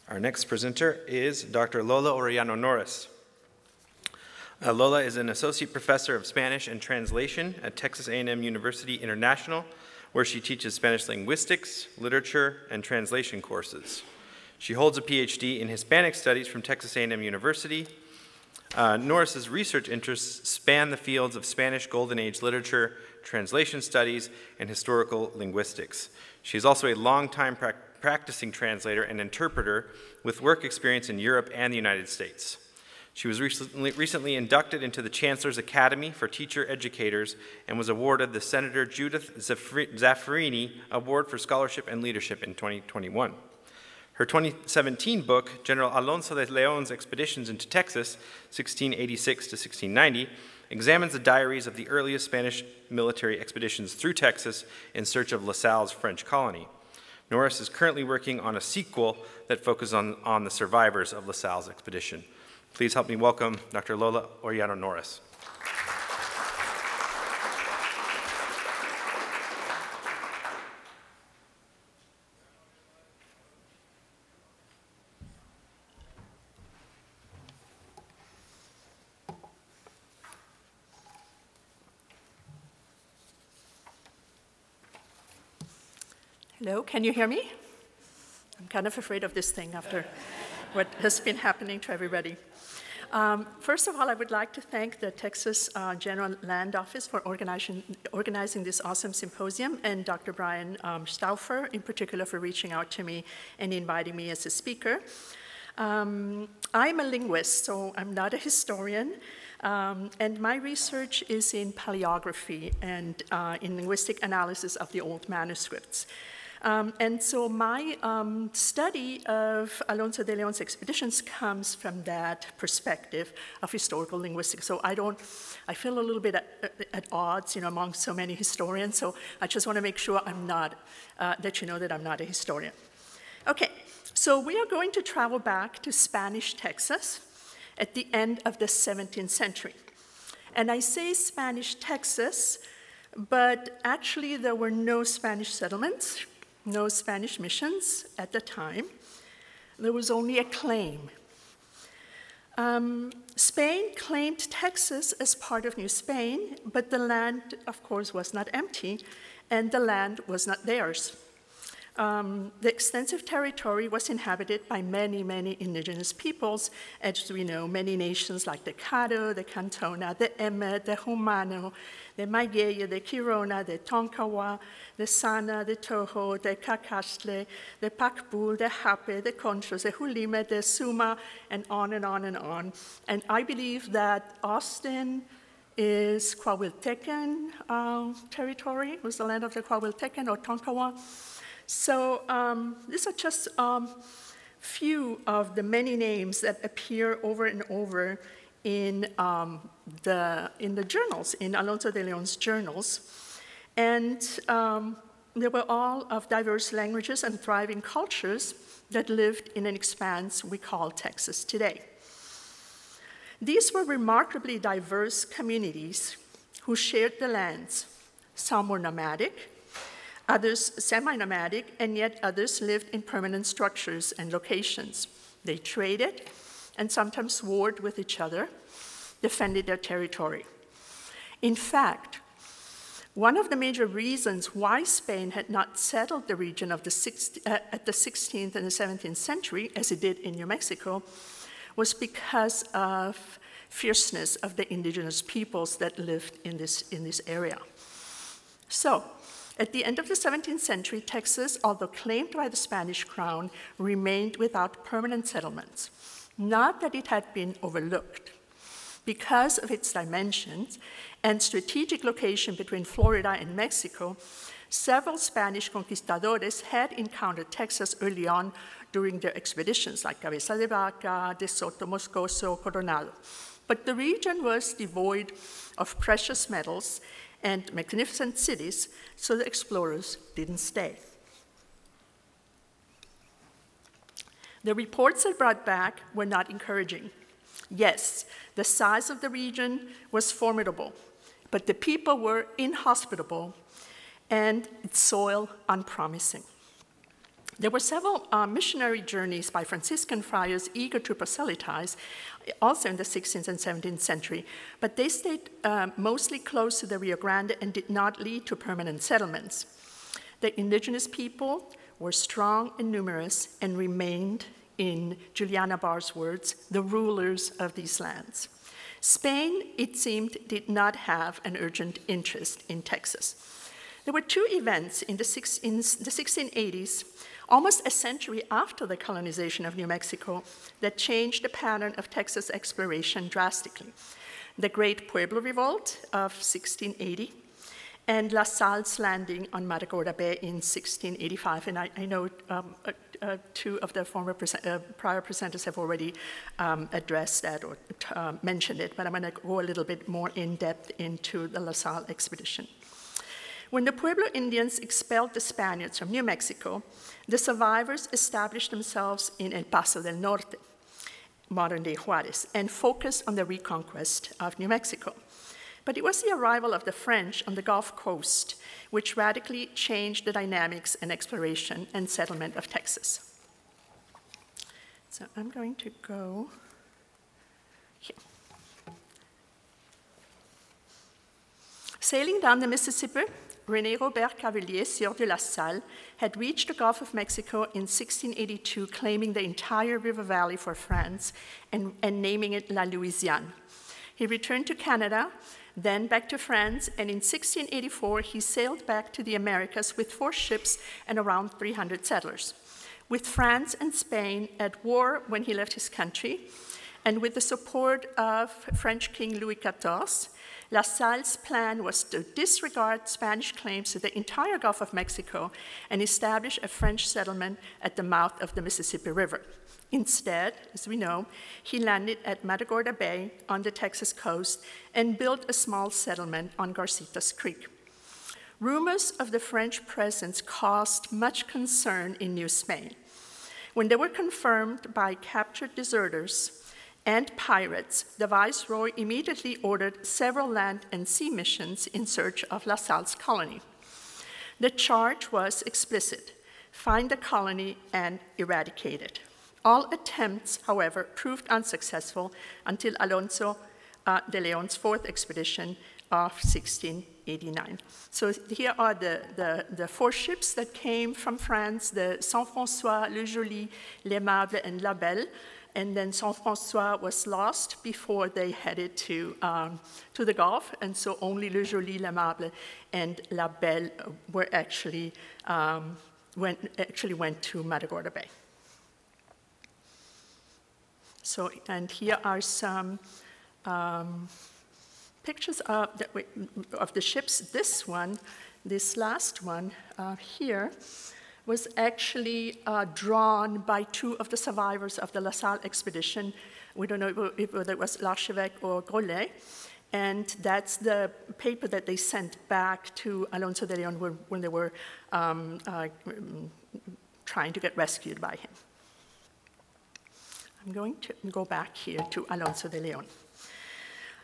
Our next presenter is Dr. Lola Orellano-Norris. Lola is an associate professor of Spanish and translation at Texas A&M University International, where she teaches Spanish linguistics, literature, and translation courses. She holds a PhD in Hispanic Studies from Texas A&M University. Norris's research interests span the fields of Spanish Golden Age literature, translation studies, and historical linguistics. She is also a longtime practicing translator and interpreter with work experience in Europe and the United States. She was recently inducted into the Chancellor's Academy for Teacher Educators and was awarded the Senator Judith Zaffirini Award for Scholarship and Leadership in 2021. Her 2017 book, General Alonso de León's Expeditions into Texas, 1686 to 1690, examines the diaries of the earliest Spanish military expeditions through Texas in search of La Salle's French colony. Norris is currently working on a sequel that focuses on the survivors of La Salle's expedition. Please help me welcome Dr. Lola Orellano-Norris. Hello, can you hear me? I'm kind of afraid of this thing after what has been happening to everybody. First of all, I would like to thank the Texas General Land Office for organizing this awesome symposium, and Dr. Brian Stauffer in particular for reaching out to me and inviting me as a speaker. I'm a linguist, so I'm not a historian, and my research is in paleography and in linguistic analysis of the old manuscripts. And so my study of Alonso de León's expeditions comes from that perspective of historical linguistics. So I feel a little bit at odds, among so many historians. So I just want to make sure I'm not, that you know that I'm not a historian. Okay, so we are going to travel back to Spanish Texas at the end of the 17th century. And I say Spanish Texas, but actually there were no Spanish settlements, no Spanish missions at the time. There was only a claim. Spain claimed Texas as part of New Spain, but the land, of course, was not empty, and the land was not theirs. The extensive territory was inhabited by many, many indigenous peoples, as we know, many nations like the Caddo, the Cantona, the Emmet, the Humano, the Magueye, the Quirona, the Tonkawa, the Sana, the Toho, the Cacastle, the Pacbul, the Hape, the Conchos, the Hulime, the Suma, and on and on and on. And I believe that Austin is Coahuiltecan territory, was the land of the Coahuiltecan or Tonkawa. So these are just few of the many names that appear over and over in the journals, in Alonso de León's journals. And they were all of diverse languages and thriving cultures that lived in an expanse we call Texas today. These were remarkably diverse communities who shared the lands. Some were nomadic, others semi-nomadic, and yet others lived in permanent structures and locations. They traded and sometimes warred with each other, defended their territory. In fact, one of the major reasons why Spain had not settled the region of at the 16th and the 17th century, as it did in New Mexico, was because of fierceness of the indigenous peoples that lived in this area. So, at the end of the 17th century, Texas, although claimed by the Spanish crown, remained without permanent settlements. Not that it had been overlooked. Because of its dimensions and strategic location between Florida and Mexico, several Spanish conquistadores had encountered Texas early on during their expeditions, like Cabeza de Vaca, De Soto Moscoso, Coronado. But the region was devoid of precious metals and magnificent cities, so the explorers didn't stay. The reports they brought back were not encouraging. Yes, the size of the region was formidable, but the people were inhospitable and its soil unpromising. There were several missionary journeys by Franciscan friars eager to proselytize, also in the 16th and 17th century, but they stayed mostly close to the Rio Grande and did not lead to permanent settlements. The indigenous people were strong and numerous and remained, in Juliana Barr's words, the rulers of these lands. Spain, it seemed, did not have an urgent interest in Texas. There were two events in the 1680s, almost a century after the colonization of New Mexico, that changed the pattern of Texas exploration drastically. The Great Pueblo Revolt of 1680 and La Salle's landing on Matagorda Bay in 1685. And I know two of the former prior presenters have already addressed that or mentioned it, but I'm going to go a little bit more in depth into the La Salle expedition. When the Pueblo Indians expelled the Spaniards from New Mexico, the survivors established themselves in El Paso del Norte, modern-day Juarez, and focused on the reconquest of New Mexico. But it was the arrival of the French on the Gulf Coast which radically changed the dynamics and exploration and settlement of Texas. So I'm going to go here. Sailing down the Mississippi, René Robert Cavelier, Sieur de La Salle, had reached the Gulf of Mexico in 1682, claiming the entire river valley for France and naming it La Louisiane. He returned to Canada, then back to France, and in 1684 he sailed back to the Americas with 4 ships and around 300 settlers. With France and Spain at war when he left his country, and with the support of French King Louis XIV, La Salle's plan was to disregard Spanish claims to the entire Gulf of Mexico and establish a French settlement at the mouth of the Mississippi River. Instead, as we know, he landed at Matagorda Bay on the Texas coast and built a small settlement on Garcitas Creek. Rumors of the French presence caused much concern in New Spain. When they were confirmed by captured deserters and pirates, the viceroy immediately ordered several land and sea missions in search of La Salle's colony. The charge was explicit: find the colony and eradicate it. All attempts, however, proved unsuccessful until Alonso de León's 4th expedition of 1689. So here are the 4 ships that came from France, the Saint-François, Le Joli, L'Aimable, and La Belle. And then Saint-François was lost before they headed to the Gulf, and so only Le Joli, L'Aimable, and La Belle were actually went to Matagorda Bay. So, and here are some pictures of the ships. This last one here, was actually drawn by 2 of the survivors of the La Salle expedition. We don't know if it was L'Archevêque or Grolet. And that's the paper that they sent back to Alonso de León when they were trying to get rescued by him. I'm going to go back here to Alonso de León.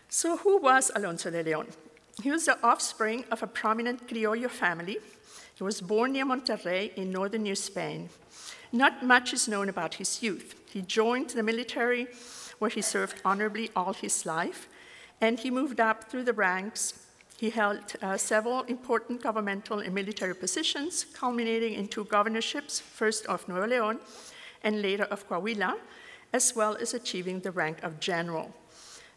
So who was Alonso de León? He was the offspring of a prominent Criollo family. He was born near Monterrey in northern New Spain. Not much is known about his youth. He joined the military, where he served honorably all his life, and he moved up through the ranks. He held several important governmental and military positions, culminating in 2 governorships, first of Nuevo León and later of Coahuila, as well as achieving the rank of general.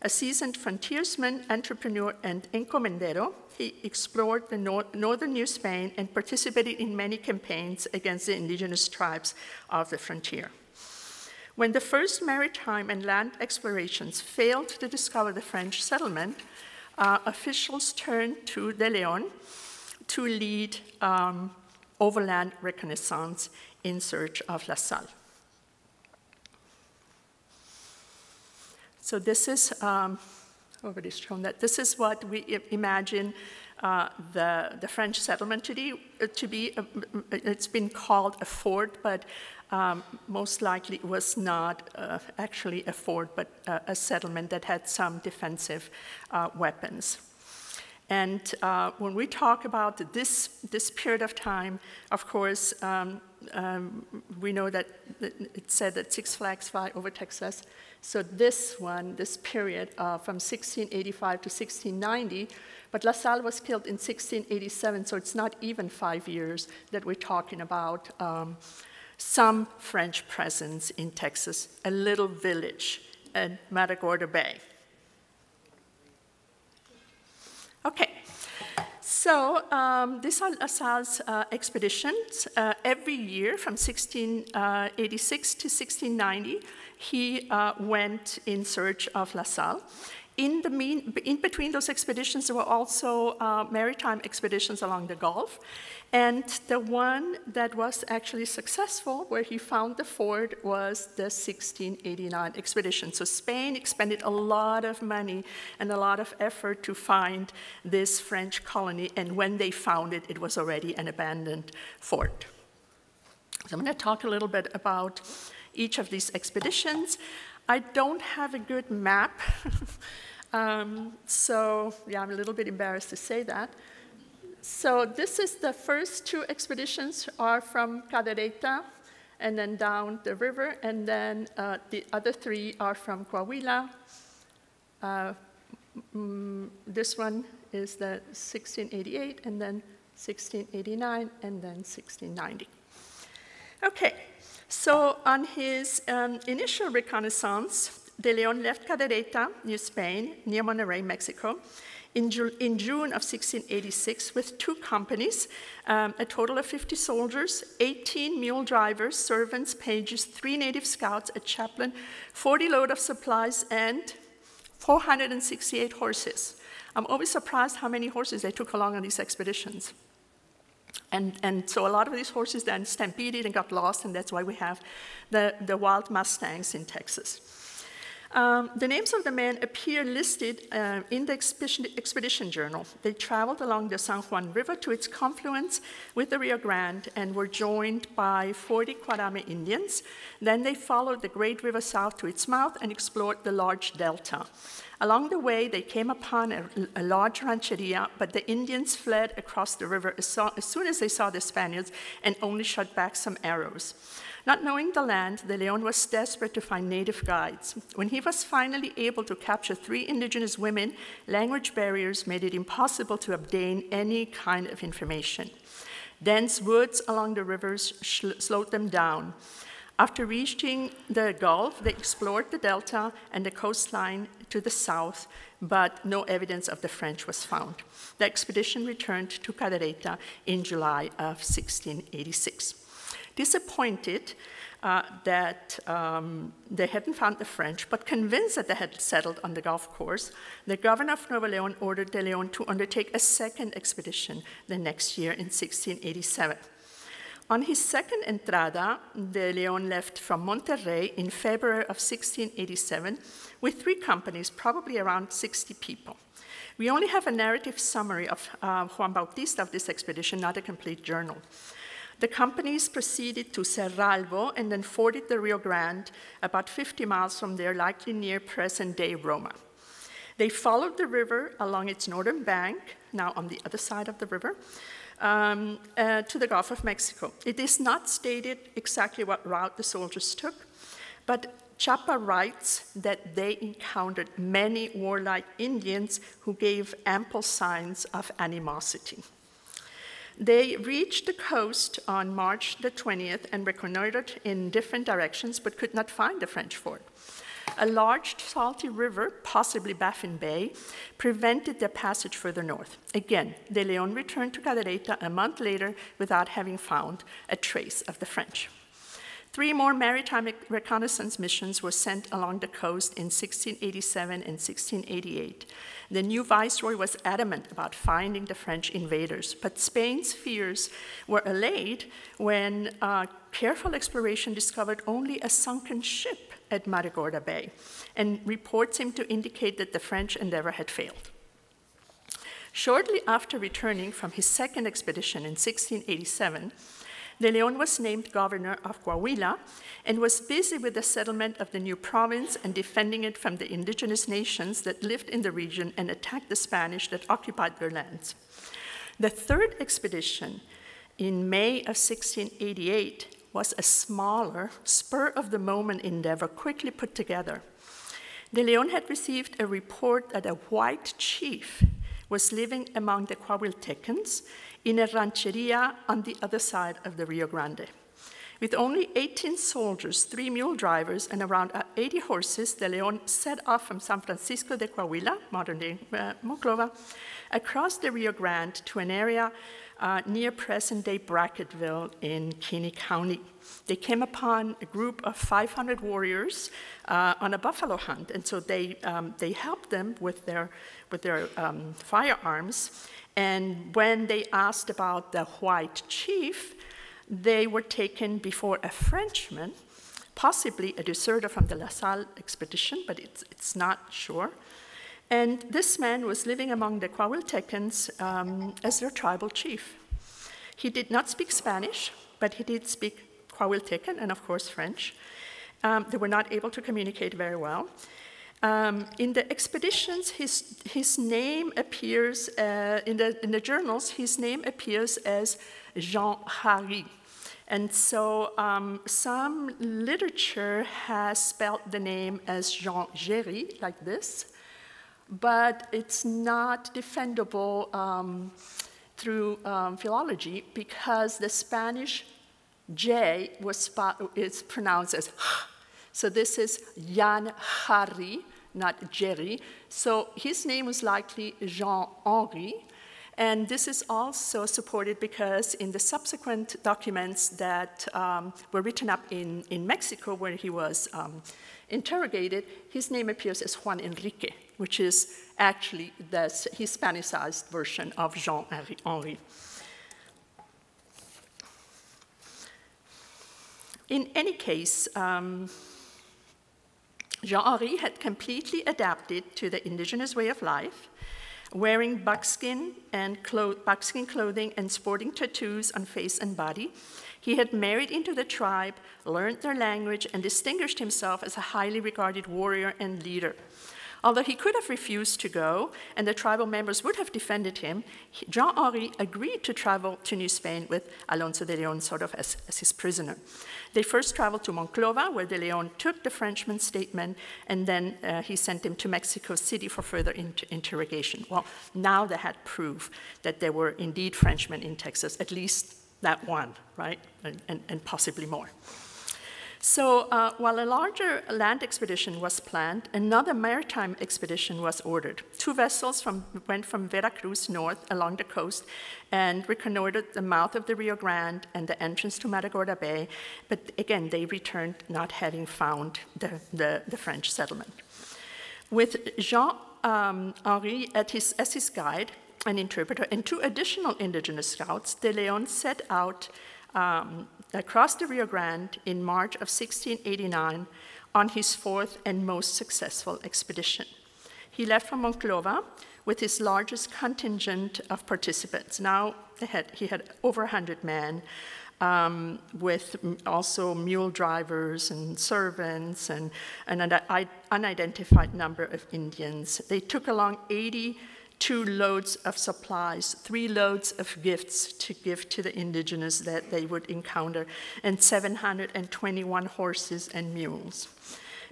A seasoned frontiersman, entrepreneur, and encomendero, he explored the northern New Spain and participated in many campaigns against the indigenous tribes of the frontier. When the first maritime and land explorations failed to discover the French settlement, officials turned to De León to lead overland reconnaissance in search of La Salle. So this is, already shown that, this is what we imagine the French settlement to be. It's been called a fort, but most likely it was not actually a fort, but a settlement that had some defensive weapons. And when we talk about this period of time, of course, we know that it said that Six Flags fly over Texas. So this period from 1685 to 1690, but La Salle was killed in 1687, so it's not even 5 years that we're talking about some French presence in Texas, a little village at Matagorda Bay. Okay, so these are La Salle's expeditions. Every year from 1686 to 1690, he went in search of La Salle. In between those expeditions, there were also maritime expeditions along the Gulf. And the one that was actually successful, where he found the fort, was the 1689 expedition. So Spain expended a lot of money and a lot of effort to find this French colony. And when they found it, it was already an abandoned fort. So I'm going to talk a little bit about each of these expeditions. I don't have a good map. So yeah, I'm a little bit embarrassed to say that. So this is the first two expeditions are from Cadereyta and then down the river, and then the other three are from Coahuila. This one is the 1688, and then 1689, and then 1690. Okay, so on his initial reconnaissance, De León left Cadereyta, New Spain, near Monterrey, Mexico, in June of 1686 with 2 companies, a total of 50 soldiers, 18 mule drivers, servants, pages, 3 native scouts, a chaplain, 40 load of supplies, and 468 horses. I'm always surprised how many horses they took along on these expeditions. And so a lot of these horses then stampeded and got lost, and that's why we have the wild Mustangs in Texas. The names of the men appear listed in the expedition journal. They traveled along the San Juan River to its confluence with the Rio Grande and were joined by 40 Guarame Indians. Then they followed the great river south to its mouth and explored the large delta. Along the way, they came upon a large rancheria, but the Indians fled across the river as soon as they saw the Spaniards and only shot back some arrows. Not knowing the land, De León was desperate to find native guides. When he was finally able to capture 3 indigenous women, language barriers made it impossible to obtain any kind of information. Dense woods along the rivers slowed them down. After reaching the Gulf, they explored the delta and the coastline to the south, but no evidence of the French was found. The expedition returned to Cadereyta in July of 1686. Disappointed that they hadn't found the French, but convinced that they had settled on the Gulf course, the governor of Nuevo León ordered De León to undertake a second expedition the next year in 1687. On his second entrada, De León left from Monterrey in February of 1687 with 3 companies, probably around 60 people. We only have a narrative summary of Juan Bautista of this expedition, not a complete journal. The companies proceeded to Cerralbo and then forded the Rio Grande, about 50 miles from there, likely near present-day Roma. They followed the river along its northern bank, now on the other side of the river, to the Gulf of Mexico. It is not stated exactly what route the soldiers took, but Chapa writes that they encountered many warlike Indians who gave ample signs of animosity. They reached the coast on March the 20th and reconnoitered in different directions, but could not find the French fort. A large salty river, possibly Baffin Bay, prevented their passage further north. Again, De León returned to Cadereyta a month later without having found a trace of the French. 3 more maritime reconnaissance missions were sent along the coast in 1687 and 1688. The new viceroy was adamant about finding the French invaders, but Spain's fears were allayed when careful exploration discovered only a sunken ship at Matagorda Bay, and reports seemed to indicate that the French endeavor had failed. Shortly after returning from his second expedition in 1687, De León was named governor of Coahuila and was busy with the settlement of the new province and defending it from the indigenous nations that lived in the region and attacked the Spanish that occupied their lands. The third expedition in May of 1688 was a smaller, spur-of-the-moment endeavor quickly put together. De León had received a report that a white chief was living among the Coahuiltecans in a rancheria on the other side of the Rio Grande. With only 18 soldiers, 3 mule drivers, and around 80 horses, De León set off from San Francisco de Coahuila, modern-day Monclova, across the Rio Grande to an area near present-day Brackettville in Kinney County. They came upon a group of 500 warriors on a buffalo hunt, and so they helped them with their firearms. And when they asked about the white chief, they were taken before a Frenchman, possibly a deserter from the La Salle expedition, but it's not sure. And this man was living among the Coahuiltecans as their tribal chief. He did not speak Spanish, but he did speak Coahuiltecan and, of course, French. They were not able to communicate very well. In the expeditions, his name appears, in the journals, his name appears as Jean Harry. And so some literature has spelled the name as Jean Géry, like this, but it's not defendable through philology because the Spanish J is pronounced as H. So this is Jan Harry, not Jerry. So his name was likely Jean-Henri. And this is also supported because in the subsequent documents that were written up in Mexico where he was interrogated, his name appears as Juan Enrique, which is actually his Spanishized version of Jean-Henri. In any case, Jean-Henri had completely adapted to the indigenous way of life, wearing buckskin clothing and sporting tattoos on face and body. He had married into the tribe, learned their language, and distinguished himself as a highly regarded warrior and leader. Although he could have refused to go, and the tribal members would have defended him, Jean-Henri agreed to travel to New Spain with Alonso de León sort of as his prisoner. They first traveled to Monclova, where de León took the Frenchman's statement, and then he sent him to Mexico City for further interrogation. Well, now they had proof that there were indeed Frenchmen in Texas, at least that one, right, and possibly more. So while a larger land expedition was planned, another maritime expedition was ordered. 2 vessels went from Veracruz north along the coast and reconnoitered the mouth of the Rio Grande and the entrance to Matagorda Bay, but again, they returned not having found the French settlement. With Jean-Henri as his guide, an interpreter, and 2 additional indigenous scouts, de León set out across the Rio Grande in March of 1689 on his 4th and most successful expedition. He left from Monclova with his largest contingent of participants. Now he had over 100 men, with also mule drivers and servants and an unidentified number of Indians. They took along 82 loads of supplies, 3 loads of gifts to give to the indigenous that they would encounter, and 721 horses and mules.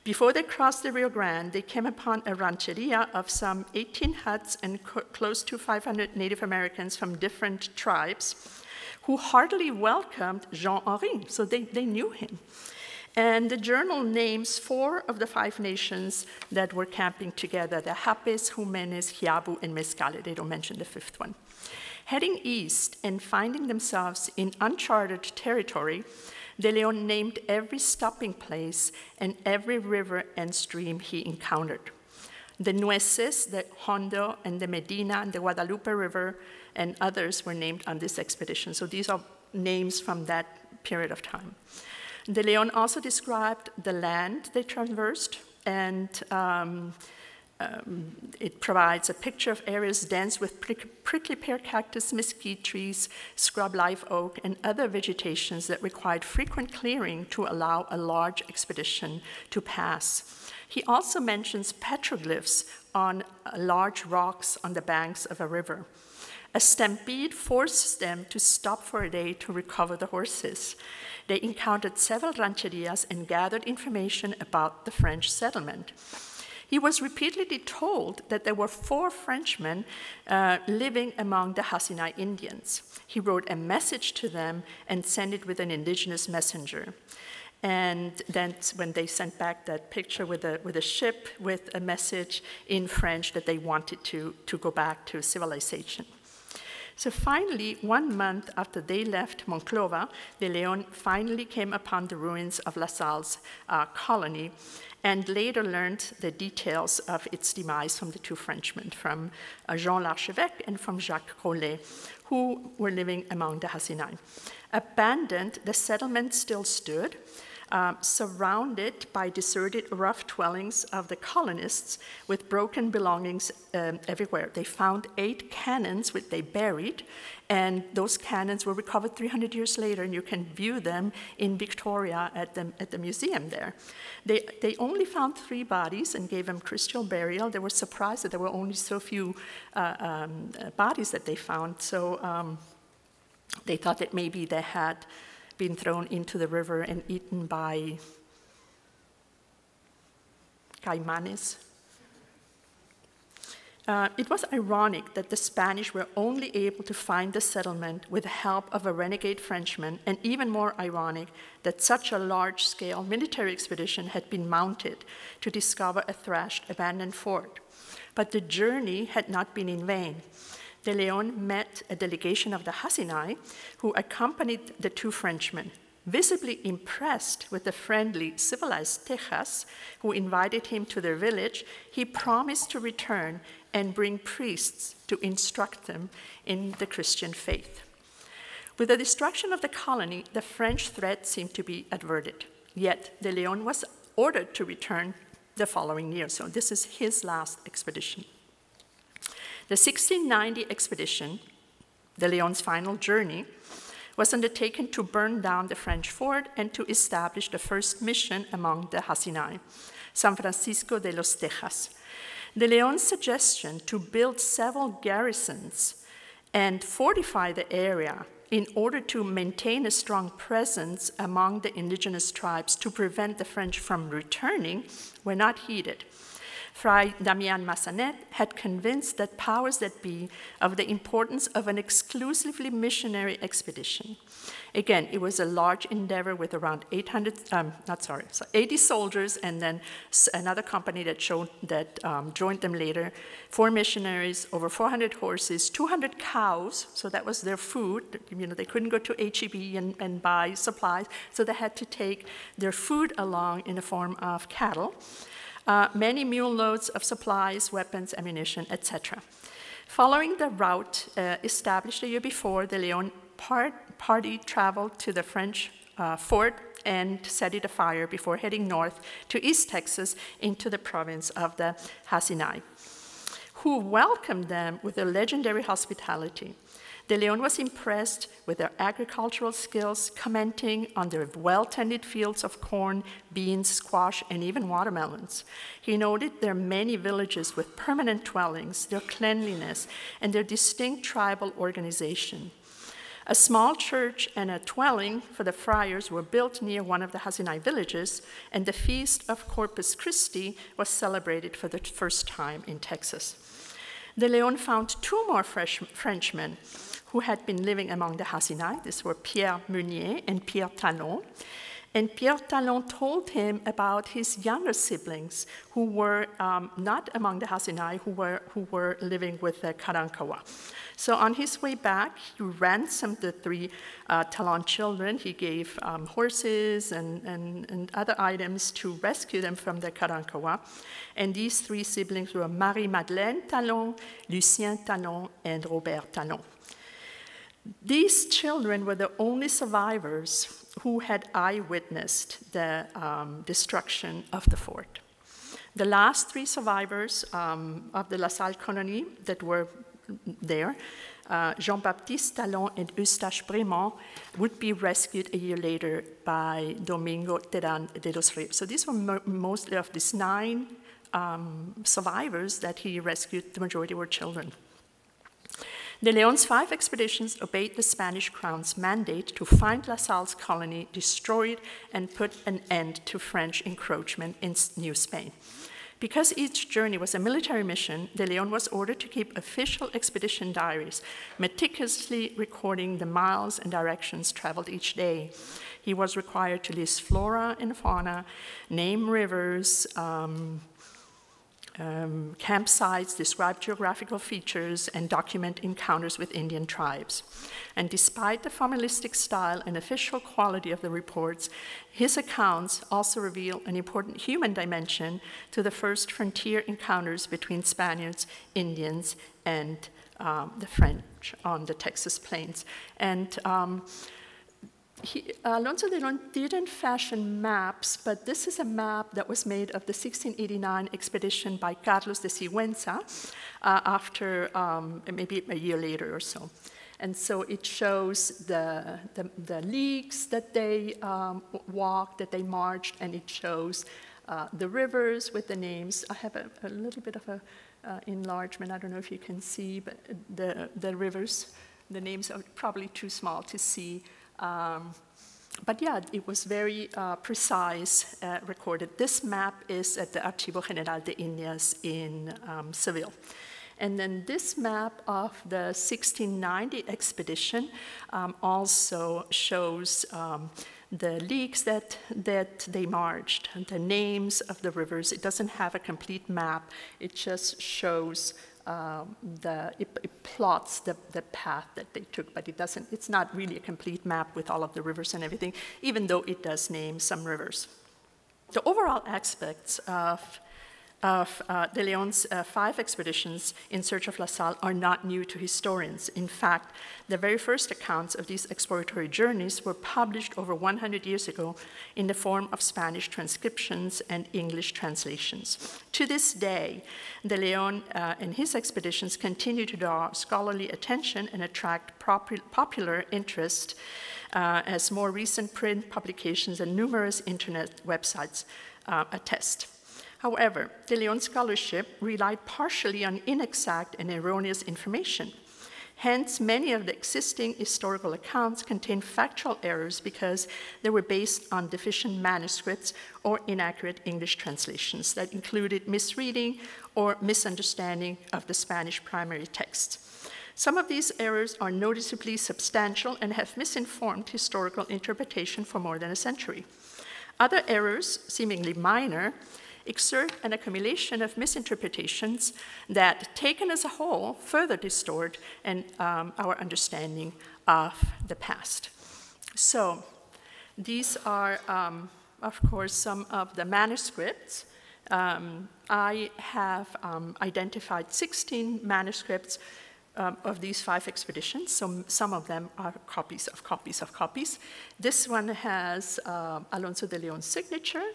Before they crossed the Rio Grande, they came upon a rancheria of some 18 huts and close to 500 Native Americans from different tribes who heartily welcomed Jean-Henri, so they knew him. And the journal names 4 of the 5 nations that were camping together, the Japes, Jumenes, Hiabu, and Mezcale. They don't mention the 5th one. Heading east and finding themselves in uncharted territory, de León named every stopping place and every river and stream he encountered. The Nueces, the Hondo, and the Medina, and the Guadalupe River, and others were named on this expedition. So these are names from that period of time. De León also described the land they traversed and It provides a picture of areas dense with prickly pear cactus, mesquite trees, scrub live oak, and other vegetations that required frequent clearing to allow a large expedition to pass. He also mentions petroglyphs on large rocks on the banks of a river. A stampede forces them to stop for a day to recover the horses. They encountered several rancherias and gathered information about the French settlement. He was repeatedly told that there were 4 Frenchmen living among the Hasinai Indians. He wrote a message to them and sent it with an indigenous messenger. And then when they sent back that picture with a ship with a message in French that they wanted to go back to civilization. So finally, 1 month after they left Monclova, de León finally came upon the ruins of La Salle's colony, and later learned the details of its demise from the 2 Frenchmen, from Jean l'Archevêque and from Jacques Rollet, who were living among the Hasinai. Abandoned, the settlement still stood, surrounded by deserted rough dwellings of the colonists with broken belongings everywhere. They found 8 cannons which they buried, and those cannons were recovered 300 years later, and you can view them in Victoria at the museum there. They only found 3 bodies and gave them Christian burial. They were surprised that there were only so few bodies that they found, so they thought that maybe they had been thrown into the river and eaten by caimanes. It was ironic that the Spanish were only able to find the settlement with the help of a renegade Frenchman, and even more ironic that such a large-scale military expedition had been mounted to discover a thrashed, abandoned fort. But the journey had not been in vain. De León met a delegation of the Hasinai who accompanied the 2 Frenchmen. Visibly impressed with the friendly, civilized Tejas, who invited him to their village, he promised to return and bring priests to instruct them in the Christian faith. With the destruction of the colony, the French threat seemed to be averted. Yet de León was ordered to return the following year, so this is his last expedition. The 1690 expedition, de León's final journey, was undertaken to burn down the French fort and to establish the first mission among the Hasinai, San Francisco de los Tejas. De León's suggestion to build several garrisons and fortify the area in order to maintain a strong presence among the indigenous tribes to prevent the French from returning were not heeded. Fray Damian Massanet had convinced the powers that be of the importance of an exclusively missionary expedition. Again, it was a large endeavor with around 80 soldiers, and then another company that joined them later, 4 missionaries, over 400 horses, 200 cows, so that was their food. You know, they couldn't go to H-E-B and buy supplies, so they had to take their food along in the form of cattle. Many mule loads of supplies, weapons, ammunition, etc. Following the route established a year before, the León party traveled to the French fort and set it afire before heading north to East Texas into the province of the Hasinai, who welcomed them with a legendary hospitality. De León was impressed with their agricultural skills, commenting on their well-tended fields of corn, beans, squash, and even watermelons. He noted their many villages with permanent dwellings, their cleanliness, and their distinct tribal organization. A small church and a dwelling for the friars were built near one of the Hasinai villages, and the feast of Corpus Christi was celebrated for the first time in Texas. De León found 2 more Frenchmen who had been living among the Hasinai. These were Pierre Meunier and Pierre Talon. And Pierre Talon told him about his younger siblings who were not among the Hasinai, who were living with the Karankawa. So on his way back, he ransomed the 3 Talon children. He gave horses and other items to rescue them from the Karankawa. And these 3 siblings were Marie-Madeleine Talon, Lucien Talon, and Robert Talon. These children were the only survivors who had eyewitnessed the destruction of the fort. The last 3 survivors of the La Salle colony that were there, Jean-Baptiste Talon and Eustache Brémond, would be rescued a year later by Domingo Terán de los Ríos. So these were mostly of these 9 survivors that he rescued. The majority were children. De León's 5 expeditions obeyed the Spanish crown's mandate to find La Salle's colony, destroy it, and put an end to French encroachment in New Spain. Because each journey was a military mission, De León was ordered to keep official expedition diaries, meticulously recording the miles and directions traveled each day. He was required to list flora and fauna, name rivers, campsites, describe geographical features, and document encounters with Indian tribes. And despite the formalistic style and official quality of the reports, his accounts also reveal an important human dimension to the first frontier encounters between Spaniards, Indians, and the French on the Texas plains. And Alonso de León didn't fashion maps, but this is a map that was made of the 1689 expedition by Carlos de Sigüenza after maybe a year later or so. And so it shows the leagues that they walked, that they marched, and it shows the rivers with the names. I have a little bit of a enlargement. I don't know if you can see, but the rivers, the names are probably too small to see. But yeah, it was very precise, recorded. This map is at the Archivo General de Indias in Seville. And then this map of the 1690 expedition also shows the leagues that they marched, and the names of the rivers. It doesn't have a complete map. It just shows it plots the path that they took, but it's not really a complete map with all of the rivers and everything, even though it does name some rivers. The overall aspects of De León's 5 expeditions in search of La Salle are not new to historians. In fact, the very first accounts of these exploratory journeys were published over 100 years ago in the form of Spanish transcriptions and English translations. To this day, De León and his expeditions continue to draw scholarly attention and attract popular interest as more recent print publications and numerous internet websites attest. However, De León's scholarship relied partially on inexact and erroneous information. Hence, many of the existing historical accounts contain factual errors because they were based on deficient manuscripts or inaccurate English translations that included misreading or misunderstanding of the Spanish primary text. Some of these errors are noticeably substantial and have misinformed historical interpretation for more than a century. Other errors, seemingly minor, exert an accumulation of misinterpretations that, taken as a whole, further distort our understanding of the past. So these are, of course, some of the manuscripts. I have identified 16 manuscripts of these 5 expeditions. So some of them are copies of copies of copies. This one has Alonso de León's signature.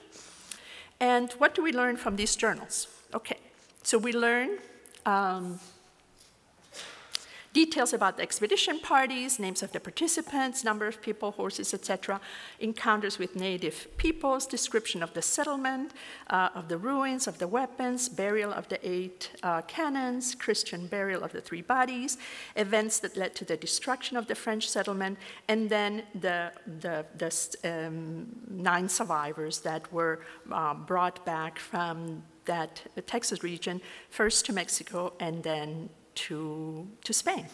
And what do we learn from these journals? Okay, so we learn details about the expedition parties, names of the participants, number of people, horses, etc., encounters with native peoples, description of the settlement, of the ruins, of the weapons, burial of the 8 cannons, Christian burial of the 3 bodies, events that led to the destruction of the French settlement, and then the 9 survivors that were brought back from that Texas region, first to Mexico and then to Spain.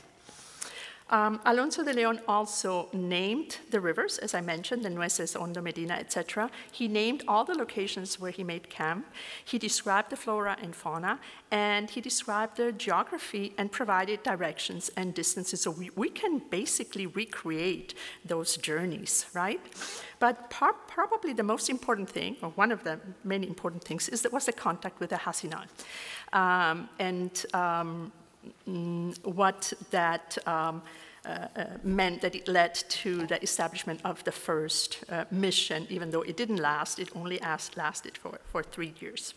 Alonso de León also named the rivers, as I mentioned, the Nueces, Hondo, Medina, etc. He named all the locations where he made camp. He described the flora and fauna, and he described the geography and provided directions and distances. So we can basically recreate those journeys, right? But probably the most important thing, or one of the many important things, was the contact with the Hasinal. What that meant that it led to the establishment of the first mission, even though it didn't last, it only lasted for 3 years.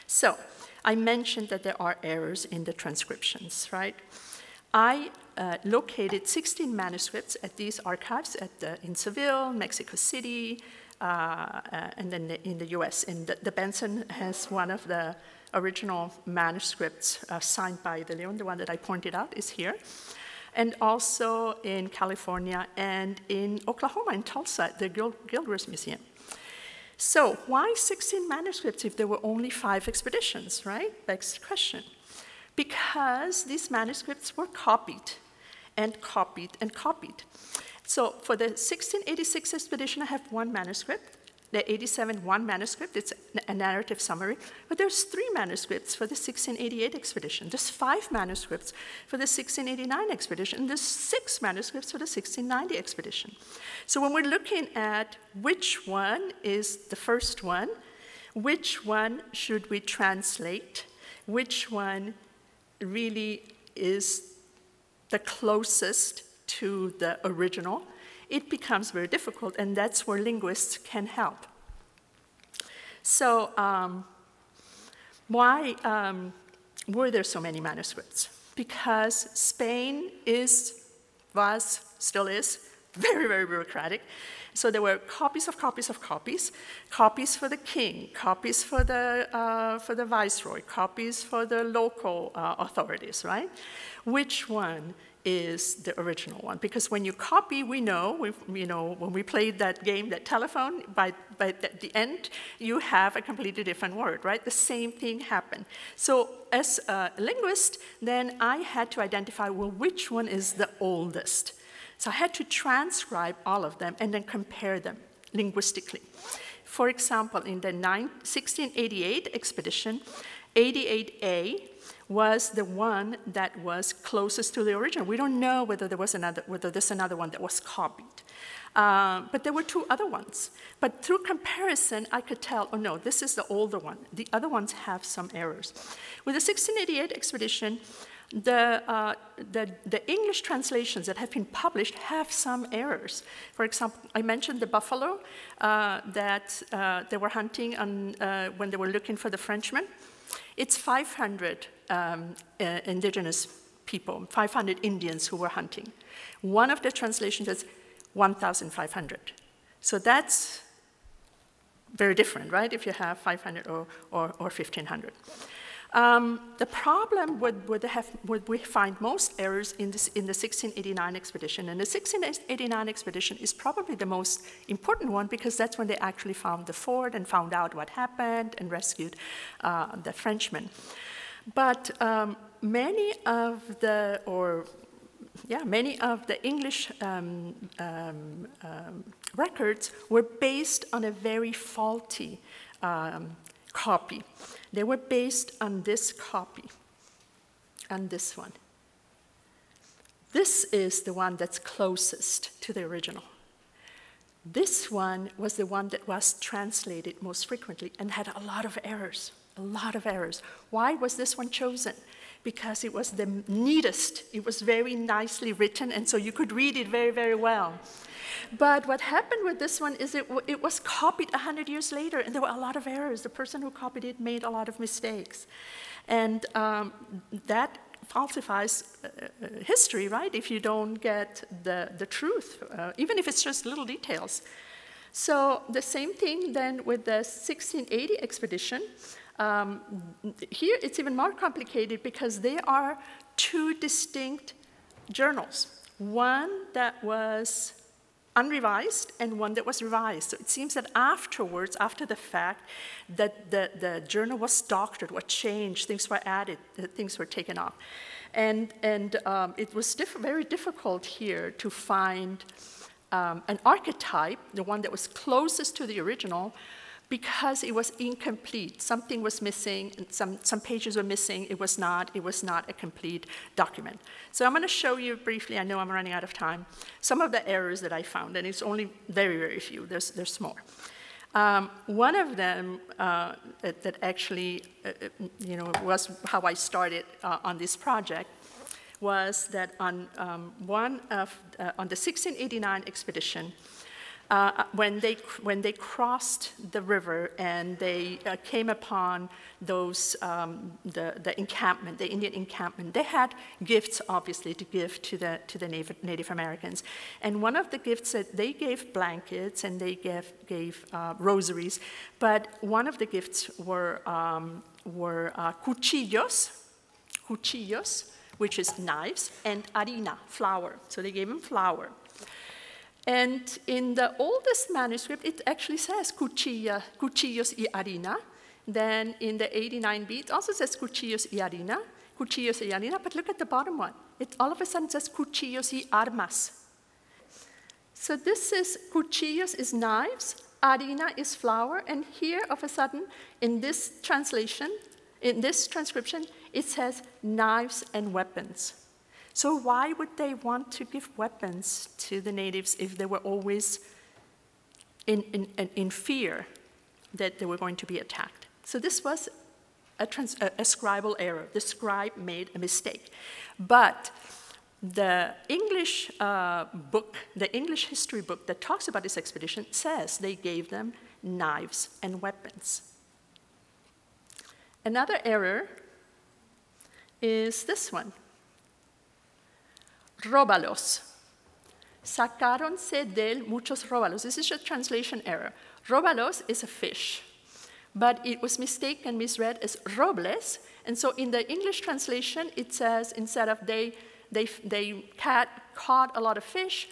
So I mentioned that there are errors in the transcriptions, right? I located 16 manuscripts at these archives in Seville, Mexico City, and then in the US. And the Benson has one of the original manuscripts signed by the León, the one that I pointed out is here. And also in California and in Oklahoma, in Tulsa, at the Gilchrist Museum. So why 16 manuscripts if there were only 5 expeditions, right? Begs the question. Because these manuscripts were copied and copied and copied. So for the 1686 expedition, I have 1 manuscript. The 87, 1 manuscript, it's a narrative summary, but there's 3 manuscripts for the 1688 expedition. There's 5 manuscripts for the 1689 expedition, and there's 6 manuscripts for the 1690 expedition. So when we're looking at which one is the first one, which one should we translate, which one really is the closest to the original, it becomes very difficult, and that's where linguists can help. So why were there so many manuscripts? Because Spain was, still is, very, very bureaucratic. So there were copies of copies of copies, copies for the king, copies for the viceroy, copies for the local authorities, right? Which one is the original one? Because when you copy, we know, when we played that game, that telephone, by the end, you have a completely different word, right? The same thing happened. So as a linguist, then I had to identify, well, which one is the oldest? So I had to transcribe all of them and then compare them linguistically. For example, in the 1688 expedition, 88A was the one that was closest to the original. We don't know whether there's another one that was copied. But there were 2 other ones. But through comparison, I could tell, oh no, this is the older one. The other ones have some errors. With the 1688 expedition, the English translations that have been published have some errors. For example, I mentioned the buffalo that they were hunting when they were looking for the Frenchman. It's 500 indigenous people, 500 Indians who were hunting. One of the translations is 1,500. So that's very different, right, if you have 500 or 1,500. The problem would we find most errors in the 1689 expedition. And the 1689 expedition is probably the most important one because that's when they actually found the fort and found out what happened and rescued the Frenchmen. But many of the English records were based on a very faulty copy. They were based on this copy, on this one. This is the one that's closest to the original. This one was the one that was translated most frequently and had a lot of errors, a lot of errors. Why was this one chosen? Because it was the neatest. It was very nicely written, and so you could read it very, very well. But what happened with this one is it was copied 100 years later, and there were a lot of errors. The person who copied it made a lot of mistakes. And that falsifies history, right, if you don't get the truth, even if it's just little details. So the same thing then with the 1680 expedition. Here it's even more complicated because there are 2 distinct journals. One that was unrevised and one that was revised. So it seems that afterwards, after the fact, that the journal was doctored, was changed, things were added, things were taken off. And it was very difficult here to find an archetype, the one that was closest to the original, because it was incomplete. Something was missing, and some pages were missing. It was not a complete document. So I'm going to show you briefly, I know I'm running out of time, some of the errors that I found, and it's only very, very few. There's more. One of them that actually was how I started on this project was that on the 1689 expedition, when they crossed the river and they came upon those the encampment, the Indian encampment, they had gifts obviously to give to the Native Americans, and one of the gifts that they gave blankets and they gave rosaries, but one of the gifts were cuchillos, which is knives, and harina, flour. So they gave them flour. And in the oldest manuscript, it actually says cuchillos y harina. Then in the 89b, it also says cuchillos y harina, but look at the bottom one. It all of a sudden says cuchillos y armas. So this is cuchillos is knives, harina is flour, and here, of a sudden, in this translation, in this transcription, it says knives and weapons. So why would they want to give weapons to the natives if they were always in fear that they were going to be attacked? So this was a scribal error. The scribe made a mistake. But the English book, the English history book that talks about this expedition says they gave them knives and weapons. Another error is this one. Róbalos. Sacáronse del muchos róbalos. This is a translation error. Róbalos is a fish, but it was mistaken and misread as robles, and so in the English translation it says, instead of they caught a lot of fish,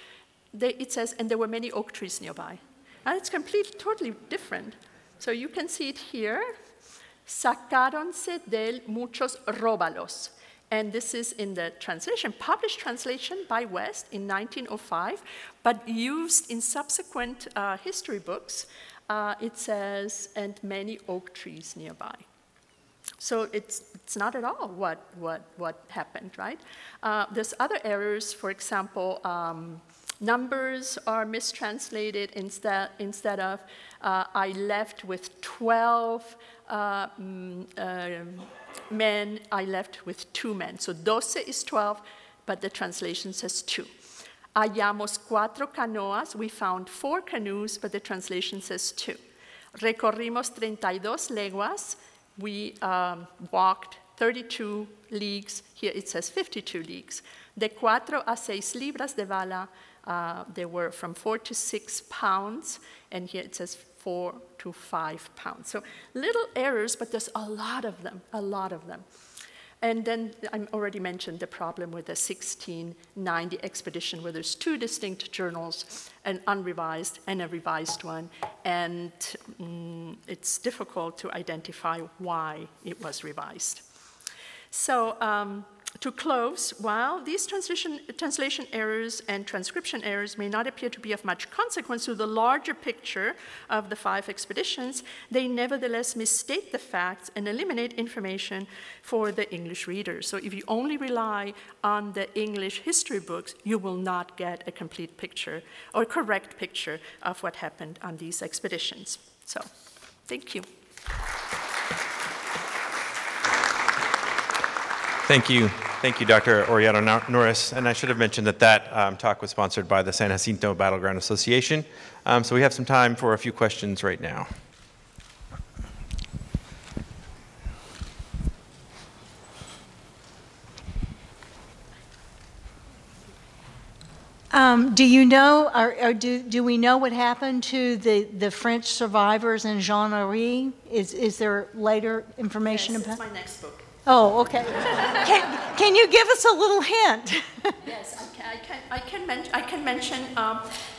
it says, and there were many oak trees nearby. And it's totally different. So you can see it here. Sacáronse del muchos róbalos. And this is in the translation, published translation by West in 1905, but used in subsequent history books. It says, and many oak trees nearby. So it's not at all what happened, right? There's other errors. For example, numbers are mistranslated instead of I left with 12 men, I left with 2 men. So 12 is 12, but the translation says 2. Hallamos 4 canoas, we found 4 canoes, but the translation says 2. Recorrimos 32 leguas, we walked 32 leagues, here it says 52 leagues. De 4 a 6 libras de bala, they were from 4 to 6 pounds, and here it says 4 to 5 pounds. So little errors, but there's a lot of them. And then I already mentioned the problem with the 1690 expedition, where there's 2 distinct journals, an unrevised and a revised one, and it's difficult to identify why it was revised. So to close, while these translation errors and transcription errors may not appear to be of much consequence to the larger picture of the 5 expeditions, they nevertheless misstate the facts and eliminate information for the English readers. So if you only rely on the English history books, you will not get a complete picture or correct picture of what happened on these expeditions. So, thank you. Thank you. Thank you, Dr. Orellano-Norris. And I should have mentioned that talk was sponsored by the San Jacinto Battleground Association. So we have some time for a few questions right now. Do you know, or do we know what happened to the French survivors in Jean-Marie? Is there later information about? Yes, it's my next book. Oh, okay. Can you give us a little hint? Yes, I can mention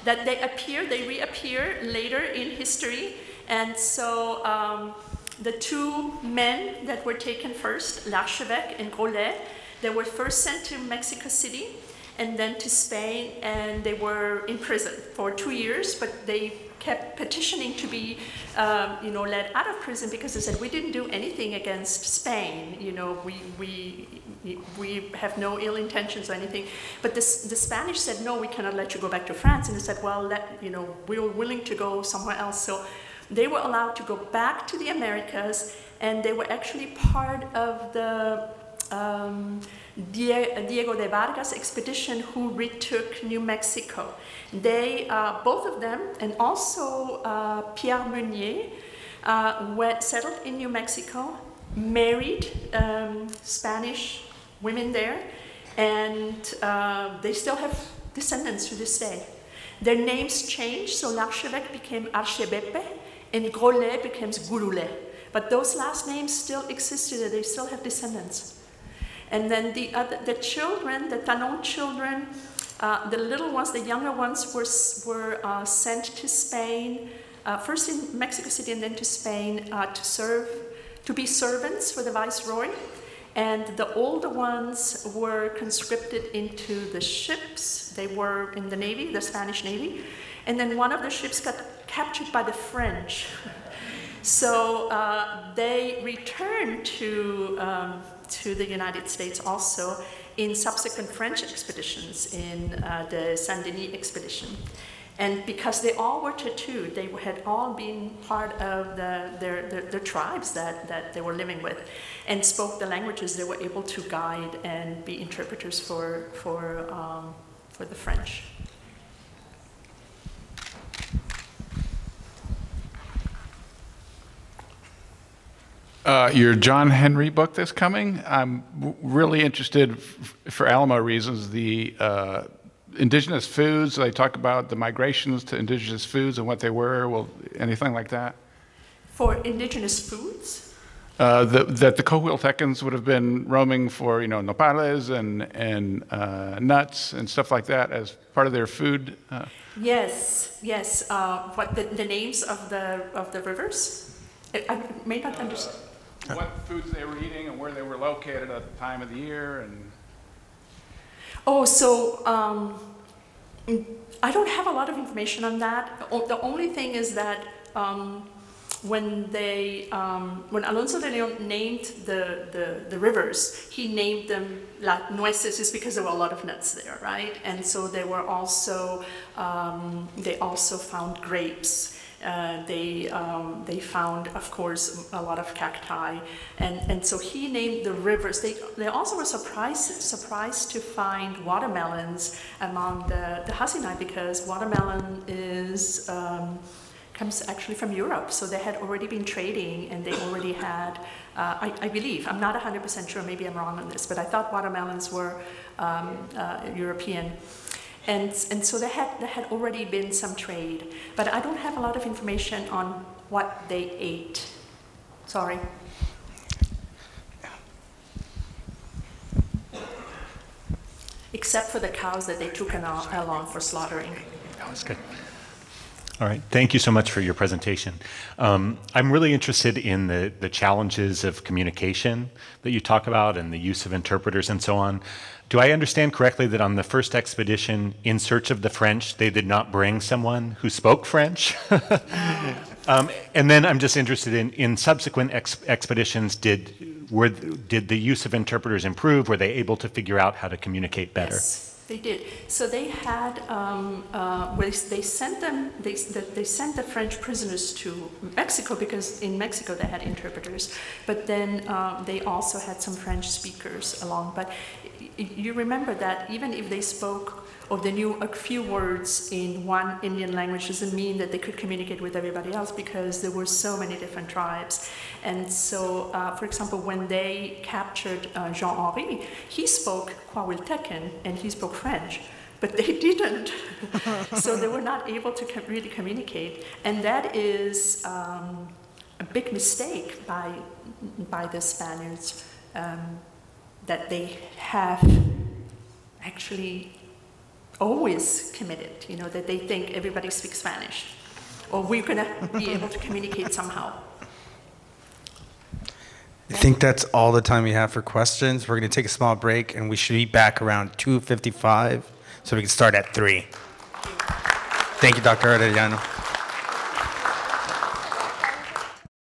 that they reappear later in history, and so the 2 men that were taken first, L'Archevêque and Grolet, they were first sent to Mexico City and then to Spain, and they were in prison for 2 years, but they kept petitioning to be, let out of prison because they said, we didn't do anything against Spain. We have no ill intentions or anything. But the Spanish said, no, we cannot let you go back to France. And they said, well, we're willing to go somewhere else. So they were allowed to go back to the Americas, and they were actually part of the Diego de Vargas expedition who retook New Mexico. They, both of them, and also Pierre Meunier, settled in New Mexico, married Spanish women there, and they still have descendants to this day. Their names changed, so l'Archevêque became Archebepe, and Grolet becomes Gouroulet. But those last names still existed, they still have descendants. And then the children, the Tanon children, the little ones, the younger ones were sent to Spain, first in Mexico City and then to Spain to be servants for the viceroy. And the older ones were conscripted into the ships. They were in the Navy, the Spanish Navy. And then one of the ships got captured by the French. So they returned to the United States also in subsequent French expeditions, in the Saint-Denis expedition. And because they all were tattooed, they had all been part of the tribes that they were living with and spoke the languages. They were able to guide and be interpreters for the French. Your John Henry book that's coming, I'm really interested, for Alamo reasons, the indigenous foods. They talk about the migrations to indigenous foods and what they were. Well, anything like that? For indigenous foods? That the Coahuiltecans would have been roaming for, nopales and nuts and stuff like that as part of their food. Yes. What the names of the rivers? I may not understand. What foods they were eating and where they were located at the time of the year and. Oh, so I don't have a lot of information on that. The only thing is that when Alonso de León named the rivers, he named them La Nueces just because there were a lot of nuts there, right? And so they were also they also found grapes. They found, of course, a lot of cacti, and so he named the rivers. They also were surprised to find watermelons among the Hasinai, because watermelon comes actually from Europe. So they had already been trading, and they already had, I believe, I'm not 100% sure, maybe I'm wrong on this, but I thought watermelons were European. And so there had already been some trade, but I don't have a lot of information on what they ate. Sorry. Except for the cows that they took along for slaughtering. That was good. All right, thank you so much for your presentation. I'm really interested in the challenges of communication that you talk about and the use of interpreters and so on. Do I understand correctly that on the first expedition, in search of the French, they did not bring someone who spoke French? And then I'm just interested in subsequent expeditions, did the use of interpreters improve? Were they able to figure out how to communicate better? Yes. They did. So they had, they sent the French prisoners to Mexico, because in Mexico they had interpreters. But then they also had some French speakers along. But you remember that even if they spoke or they knew a few words in one Indian language, doesn't mean that they could communicate with everybody else, because there were so many different tribes. And so, for example, when they captured Jean-Henri, he spoke Coahuiltecan and he spoke French, but they didn't. So they were not able to really communicate. And that is a big mistake by the Spaniards, that they have actually always committed, that they think everybody speaks Spanish, or we're going to be able to communicate somehow. I think that's all the time we have for questions. We're going to take a small break, and we should be back around 2:55, so we can start at 3. Thank you, Dr. Orellano.